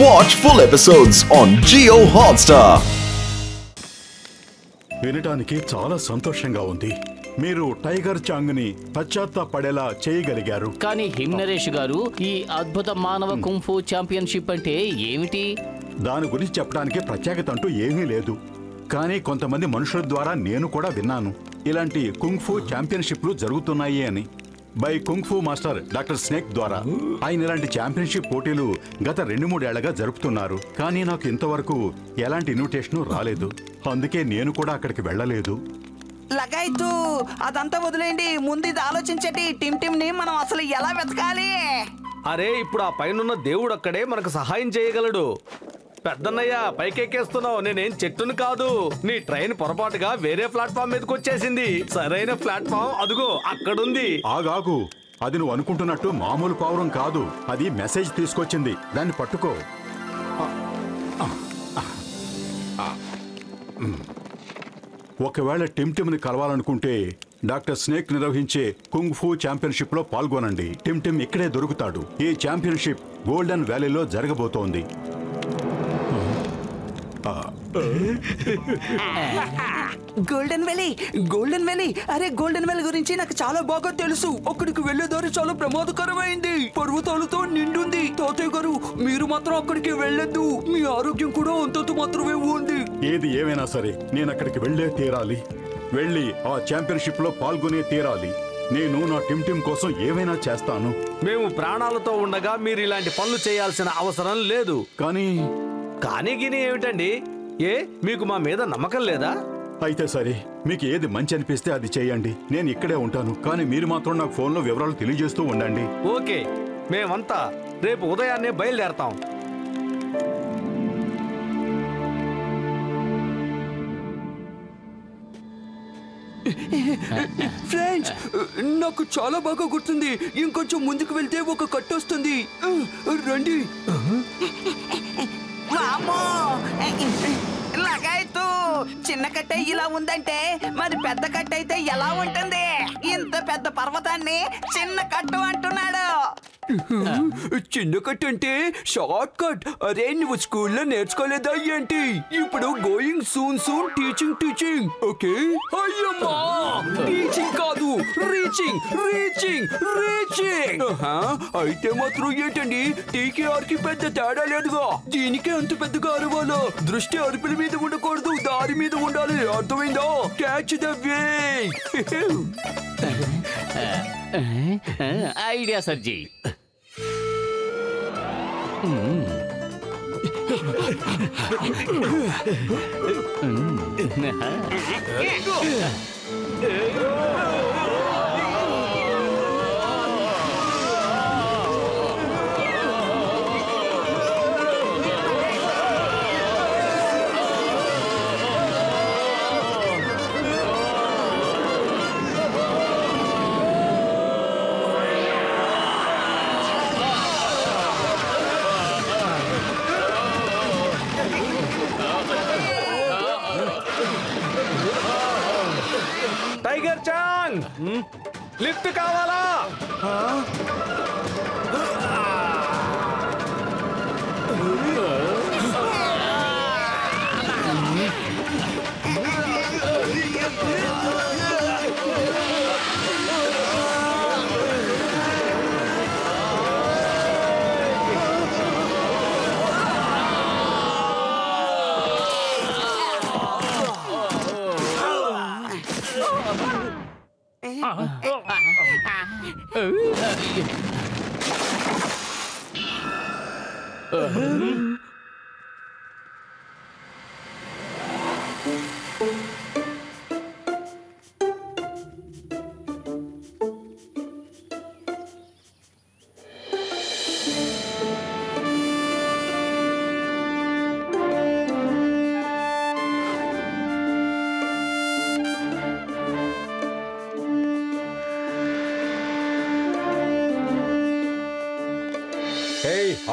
Watch full episodes on Jio Hotstar. వినడానికి చాలా సంతోషంగా ఉంది. మీరు టైగర్ చాంగ్ ని పశ్చాత్తాపడేలా చేయగలిగారు. కానీ హిమ్ నరేష్ గారు, ఈ అద్భుత మానవ కుంఫు ఛాంపియన్షిప్ అంటే ఏమిటి? దాని గురించి చెప్పడానికి ప్రత్యేకత అంటూ ఏమీ లేదు. కానీ కొంతమంది మనుషుల ద్వారా నేను కూడా విన్నాను ఇలాంటి కుంఫు ఛాంపియన్షిప్లు జరుగుతున్నాయి అని. By kung fu master doctor snake ద్వారా ఆయన ఇలాంటి ఛాంపియన్షిప్ పోటీలు గత 2-3 ఏళ్లగా జరుపుతున్నారు. కానీ నాకు ఇంతవరకు ఎలాంటి ఇన్విటేషన్ రాలేదు. అందుకే నేను కూడా అక్కడికి వెళ్ళలేదు. లగాయితూ అదంతా వదిలేండి, ముందు ఇది ఆలోచించండి. టిమ్ ని మనం అసలు ఎలా వెతకాలి? అరే, ఇప్పుడు ఆ పైనున్న దేవుడు అక్కడే మనకు సహాయం చేయగలడు. పెద్దన్నయ్య, పైకెక్కేస్తున్నావు. నేనేం చెట్టును కాదు. నీ ట్రైన్ పొరపాటుగా వేరే ప్లాట్ఫామ్ మీదకి వచ్చేసింది. సరైన ప్లాట్ఫామ్ అదుగో అక్కడుంది. ఆగాగు, అది నువ్వు అనుకుంటున్నట్టు మామూలు పావురం కాదు. అది మెసేజ్ తీసుకొచ్చింది. దాన్ని పట్టుకో. ఒకవేళ టిమ్ని కలవాలనుకుంటే డాక్టర్ స్నేక్ నిర్వహించే కుంగ్ ఫూ ఛాంపియన్షిప్ లో పాల్గొనండి. టిమ్ ఇక్కడే దొరుకుతాడు. ఈ ఛాంపియన్షిప్ గోల్డెన్ వ్యాలీలో జరగబోతోంది. Golden valley. అరే, గోల్డెన్ వ్యాలీ గురించి నాకు చాలా బాగా తెలుసు. అక్కడికి వెళ్లే దారి చాలా ప్రమాదకరమైంది. పర్వతాలతో నిండుంది. తాతయ్య గారు, మీరు మాత్రం అక్కడికి వెళ్ళొద్దు. మీ ఆరోగ్యం కూడా అంతంత మాత్రమే ఉంది. ఏది ఏమైనా సరే నేను అక్కడికి వెళ్లే తీరాలి. వెళ్ళి ఆ ఛాంపియన్షిప్ లో పాల్గొనే తీరాలి. నేను నా టిమ్ కోసం ఏమైనా చేస్తాను. మేము ప్రాణాలతో ఉండగా మీరు ఇలాంటి పనులు చేయాల్సిన అవసరం లేదు. కానీ గిని ఏమిటండి? మీకు మా మీద నమ్మకం లేదా? అయితే సరే, మీకు ఏది మంచి అనిపిస్తే అది చేయండి. నేను ఇక్కడే ఉంటాను. కానీ మీరు మాత్రం నాకు ఫోన్లో వివరాలు తెలియజేస్తూ ఉండండి. ఓకే, మేమంతా రేపు ఉదయాన్నే బయలుదేరతాం. ఫ్రెండ్స్, నాకు చాలా బాగా గుర్తుంది. ఇంకొంచెం ముందుకు వెళ్తే ఒక కట్ట వస్తుంది. రండి. లగాయితూ, చిన్న కట్ట ఇలా ఉందంటే మరి పెద్ద కట్ట అయితే ఎలా ఉంటుంది? ఇంత పెద్ద పర్వతాన్ని చిన్న కట్టు అంటున్నాడు. చిన్న కట్ అంటే షార్ట్ కట్. అరే, నువ్వు స్కూల్లో నేర్చుకోలేదా ఏంటి? ఇప్పుడు గోయింగ్ సూన్ టీచింగ్. ఓకే, అయ్యమ్మా, టీచింగ్ కాదు, రీచింగ్. అయితే మాత్రం ఏంటండి, టీకేఆర్ కి పెద్ద తేడా లేదుగా. దీనికే అంత పెద్దగా అరవాలా? దృష్టి అరుపుల మీద ఉండకూడదు, దారి మీద ఉండాలి. అర్థమైందా? Catch the way. ఐడియా సర్జీ. టైగర్ చాంగ్, లిఫ్ట్ కావాలా?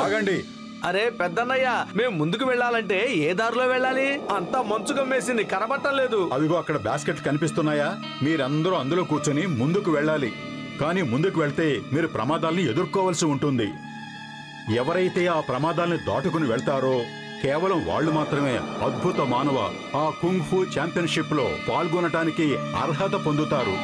ఆగండి. అరే పెద్దన్నయ్య, మేము ముందుకు వెళ్ళాలంటే ఏ దారిలో వెళ్ళాలి? అంతా మంచు కమ్మేసింది, కనబట్టం లేదు. అదిగో అక్కడ బాస్కెట్ కనిపిస్తున్నాయా? మీరందరూ అందులో కూర్చొని ముందుకు వెళ్ళాలి. కానీ ముందుకు వెళ్తే మీరు ప్రమాదాల్ని ఎదుర్కోవాల్సి ఉంటుంది. ఎవరైతే ఆ ప్రమాదాల్ని దాటుకుని వెళ్తారో కేవలం వాళ్ళు మాత్రమే అద్భుత మానవ ఆ కుంగ్ ఫూ ఛాంపియన్షిప్ లో పాల్గొనటానికి అర్హత పొందుతారు.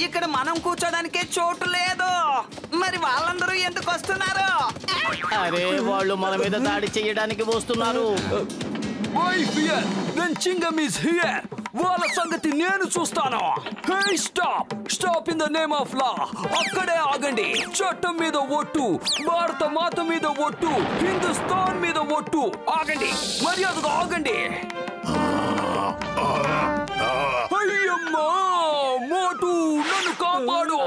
ఇక్కడ మనం కూర్చోడానికే చోటు లేదు. మరి వాళ్ళందరూ ఎందుకు వస్తున్నారు? అరే వాళ్ళు మన మీద దాడి చేయడానికి వస్తున్నారు. వాళ్ళ సంగతి నేను చూస్తాను. Stop in the name of law. అక్కడే ఆగండి. చట్టం మీద ఒట్టు, భారత మాత మీద ఒట్టు, హిందుస్థాన్ మీద ఒట్టు. ఆగండి, మర్యాదగా ఆగండి. అయ్యమ్మా మోటు, నన్ను కాపాడు.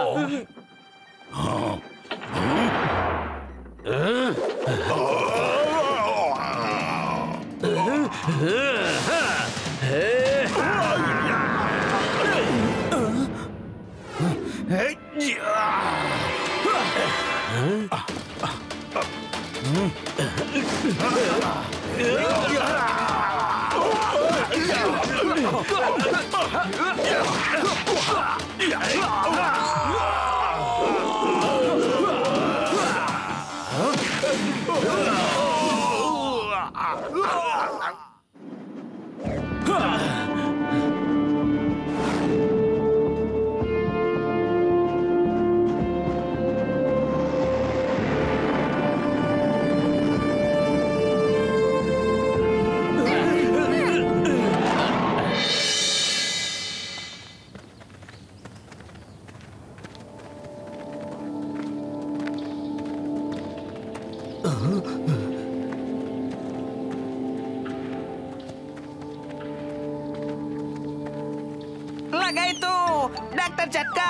డాక్టర్ చెక్క,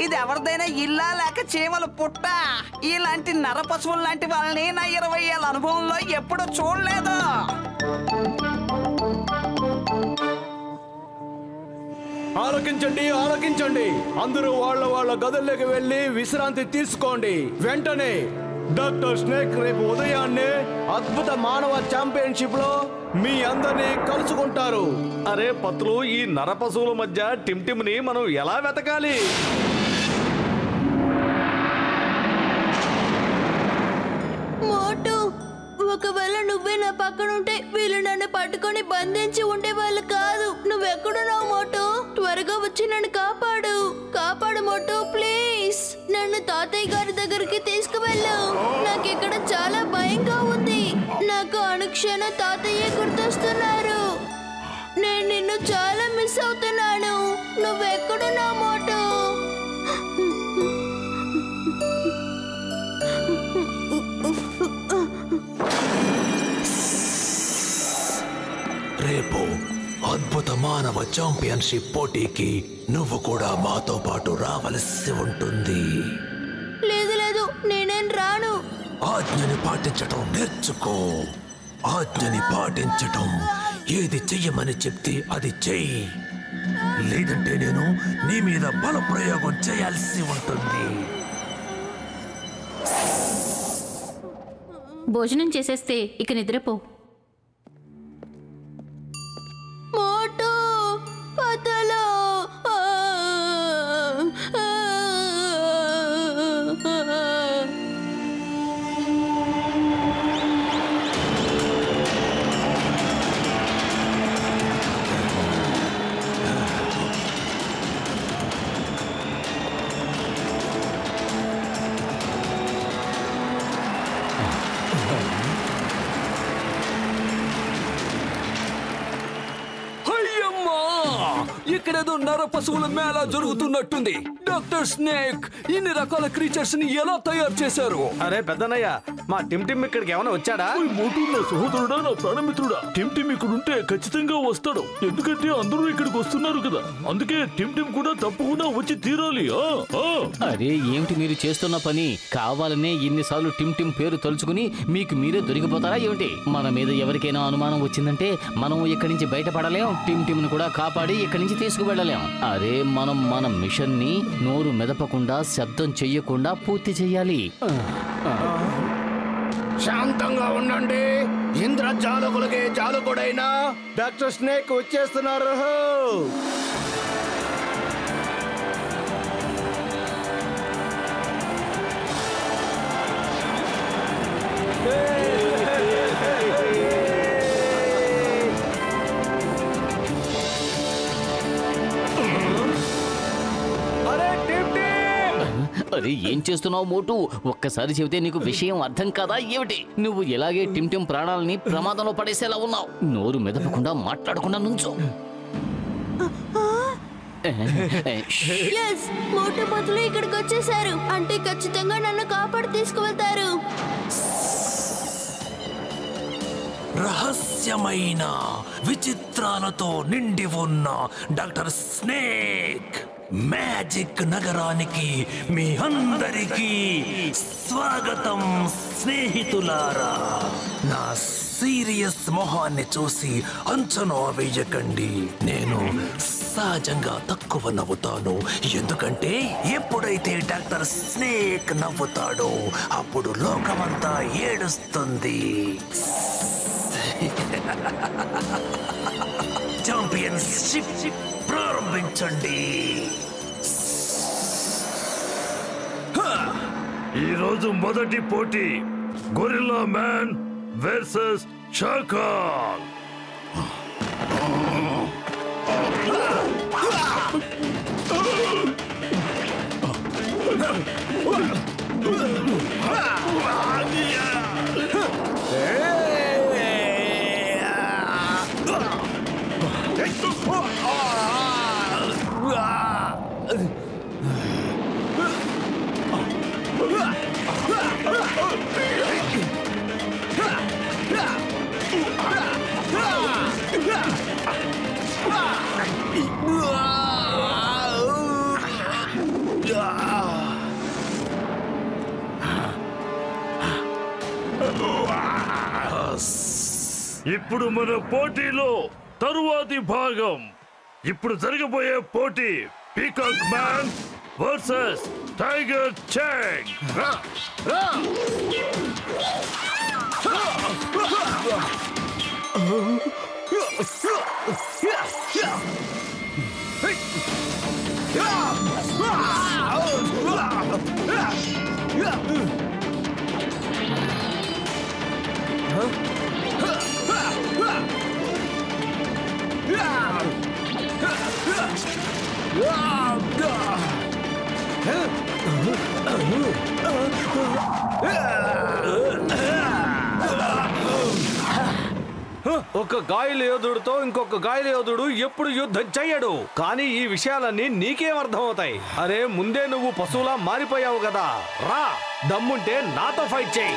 ఇది ఎవరిదైనా ఇల్లా లేక చీమల పుట్ట? ఇలాంటి నర పశువులు లాంటి వాళ్ళని నా 20 ఏళ్ళ అనుభవంలో ఎప్పుడూ చూడలేదు. ఆలోకించండి, ఆలోకించండి. అందరూ వాళ్ళ గదుల్లోకి వెళ్ళి విశ్రాంతి తీసుకోండి. వెంటనే డాక్టర్ స్నేక్ రేపు ఉదయాన్నే అద్భుత మానవ ఛాంపియన్షిప్ లో మీ అందరినీ కలుసుకుంటారు. అరే పత్రులు, ఈ నర పశువుల మధ్య టిమ్ ని మనం ఎలా వెతకాలి? మోటు, ఒకవేళ నువ్వే నా పక్కన ఉంటే వీళ్ళు నన్ను పట్టుకొని బంధించి ఉండేవాళ్ళు కాదు. నువ్వెక్కడున్నావు మోటు? త్వరగా వచ్చి నన్ను కాపాడు. కాపాడు మోటు, ప్లీజ్. నన్ను తాతయ్య గారి దగ్గరికి తీసుకువెళ్ళు. నాకు ఇక్కడ చాలా భయంగా ఉంది. నాకు అనుక్షణం తాతయ్య గుర్తొస్తున్నారు. నేను నిన్ను చాలా మిస్ అవుతున్నాను. నువ్వెక్కడున్నావు మోటు? రేపు అద్భుత మానవ ఛాంపియన్షిప్ పోటీకి నువ్వు కూడా మాతో పాటు రావలసి ఉంటుంది. లేదు లేదు, నేనేం రాను. ఆజ్ఞని పాటించటం నేర్చుకో. ఆజ్ఞని పాటించటం, ఏది చెయ్యమని చెప్తే అది చెయ్యి. లేదంటే నేను నీ మీద బల ప్రయోగం చేయాల్సి ఉంటుంది. భోజనం చేసేస్తే ఇక నిద్రపో. మోటు, పతలో. ఇక్కడేదో నర పశువుల మేళ జరుగుతున్నట్టుంది. డాక్టర్ స్నేక్ ఇన్ని రకాల క్రీచర్స్ ని ఎలా తయారు చేశారు? అరే పెద్దనయ్య, మా టిమ్ టిమ్ ఇక్కడికి ఏమైనా వచ్చాడా? మోటు నా సహోదరుడా, నా ప్రాణమిత్రుడా. టిమ్ టిమ్ ఇక్కడ ఉంటే ఖచ్చితంగా వస్తాడు. ఎందుకంటే అందరూ ఇక్కడికి వస్తున్నారు కదా, అందుకే టిమ్ టిమ్ కూడా తప్పకుండా వచ్చి తీరాలి. అరే ఏమిటి మీరు చేస్తున్న పని? కావాలనే ఎన్నిసార్లు టిమ్ టిమ్ పేరు తలుచుకుని మీకు మీరే దొరికిపోతారా ఏమిటి? మన మీద ఎవరికైనా అనుమానం వచ్చిందంటే మనం ఇక్కడి నుంచి బయటపడలేం. టిమ్ టిమ్ ను కూడా కాపాడి ఇక్కడి నుంచి తీసుకువెళ్ళలేం. అరే మనం మన మిషన్ ని నోరు మెదపకుండా శబ్దం చెయ్యకుండా పూర్తి చెయ్యాలి. శాంతంగా ఉండండి. ఇంద్రజాలకులకే జాలకుడైన డాక్టర్ స్నేక్ వచ్చేస్తున్నారు. అరే ఏం చేస్తున్నావు మోటు? ఒక్కసారి చెబితే నీకు విషయం అర్థం కాదా ఏమిటి? నువ్వు ఇలాగే టిమ్ టిమ్ ప్రాణాలని ప్రమాదంలో పడేసేలా ఉన్నావు. నోరు మెదపకుండా మాట్లాడకుండా నుంచో. మోటు బదులు ఇక్కడికి వచ్చేసారు అంటే ఖచ్చితంగా నన్ను కాపాడి తీసుకువెళ్తారు. రహస్యమైన విచిత్రాలతో నిండి ఉన్న డాక్టర్ స్నేక్ మ్యాజిక్ నగరానికి మీ అందరికీ స్వాగతం స్నేహితులారా. నా సీరియస్ మొహాన్ని చూసి అంచనా వేయకండి. నేను సహజంగా తక్కువ నవ్వుతాను. ఎందుకంటే ఎప్పుడైతే డాక్టర్ స్నేక్ నవ్వుతాడో అప్పుడు లోకమంతా ఏడుస్తుంది. ఛాంపియన్షిప్ ప్రారంభించండి. ఈరోజు మొదటి పోటీ గొరిల్లా మ్యాన్ వర్సెస్ షాకాల్. ఇప్పుడు మన పోటీలో తరువాతి భాగం. ఇప్పుడు జరగబోయే పోటీ పీకాక్ మ్యాన్ వర్సెస్ టైగర్ చాంగ్. ఒక గాయల యోధుడితో ఇంకొక గాయల యోధుడు ఎప్పుడు యుద్ధం చెయ్యడు. కానీ ఈ విషయాలన్నీ నీకేం అర్థమవుతాయి? అరే ముందే నువ్వు పశువులా మారిపోయావు కదా. రా, దమ్ముంటే నాతో ఫైట్ చేయి.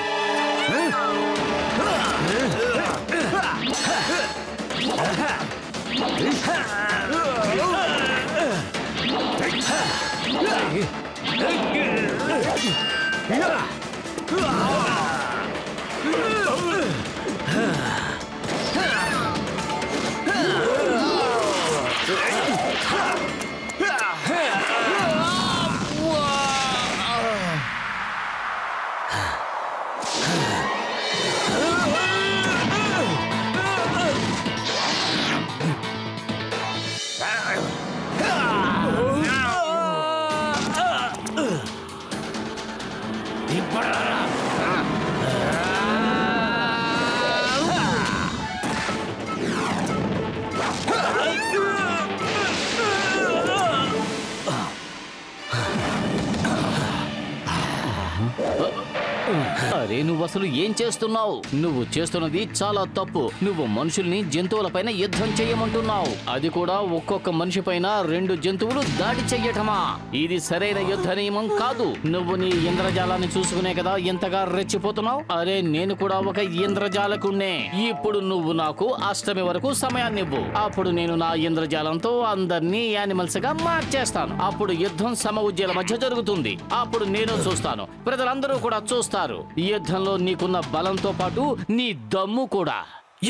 అరే నువ్వు అసలు ఏం చేస్తున్నావు? నువ్వు చేస్తున్నది చాలా తప్పు. నువ్వు మనుషుల్ని జంతువులపైన యుద్ధం చేయమంటున్నావు, అది కూడా ఒక్కొక్క మనిషి పైన 2 జంతువులు దాడి చెయ్యటమా? ఇది సరైన యుద్ధ నియమం కాదు. నువ్వు నీ ఇంద్రజాలాన్ని చూసుకునే కదా ఎంతగా రెచ్చిపోతున్నావు. అరే నేను కూడా ఒక ఇంద్రజాలకుణ్ణే. ఇప్పుడు నువ్వు నాకు అష్టమి వరకు సమయాన్ని ఇవ్వు. అప్పుడు నేను నా ఇంద్రజాలంతో అందరినీ యానిమల్స్ గా మార్చేస్తాను. అప్పుడు యుద్ధం సమఉజ్జీల మధ్య జరుగుతుంది. అప్పుడు నేను చూస్తాను, ప్రజలందరూ కూడా చూస్తారు. ఈ యుద్ధంలో నీకున్న బలంతో పాటు నీ దమ్ము కూడా.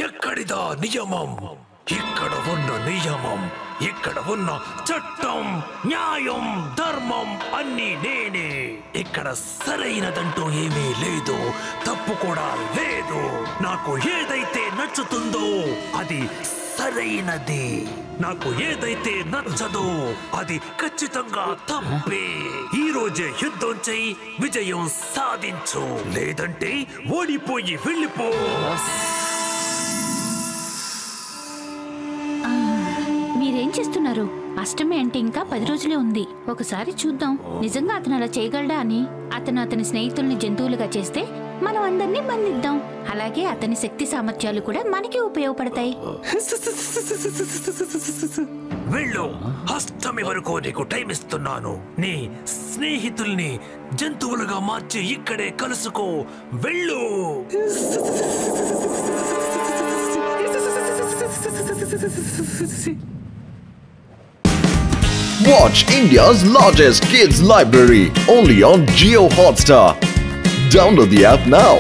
ఎక్కడిదా నియమం? ఇక్కడ ఉన్న నియమం, ఇక్కడ ఉన్న చట్టం, న్యాయం, ధర్మం అన్నీ నేనే. ఇక్కడ సరైనదంటూ ఏమీ లేదు, తప్పు కూడా లేదు. నాకు ఏదైతే నచ్చుతుందో అది సరైనది, నాకు ఏదైతే నచ్చదో అది ఖచ్చితంగా తప్పే. ఈ రోజే యుద్ధం చెయ్యి, విజయం సాధించు, లేదంటే ఓడిపోయి వెళ్ళిపో. మీరేం చేస్తున్నారు? అష్టమి అంటే ఇంకా 10 రోజులే ఉంది. ఒకసారి చూద్దాం నిజంగా అతను అలా చేయగలడా అని. అతను అతని స్నేహితుల్ని జంతువులుగా చేస్తే మనం అందరినీ బంధిద్దాం. అలాగే అతని శక్తి సామర్థ్యాలు కూడా మనకి ఉపయోగపడతాయి. వెళ్ళు, అష్టమి వరకు నీకు టైం ఇస్తున్నాను. నీ స్నేహితుల్ని జంతువులుగా మార్చి ఇక్కడే కలుసుకో. వెళ్ళు. Watch India's largest kids library only on Jio Hotstar. Download the app now.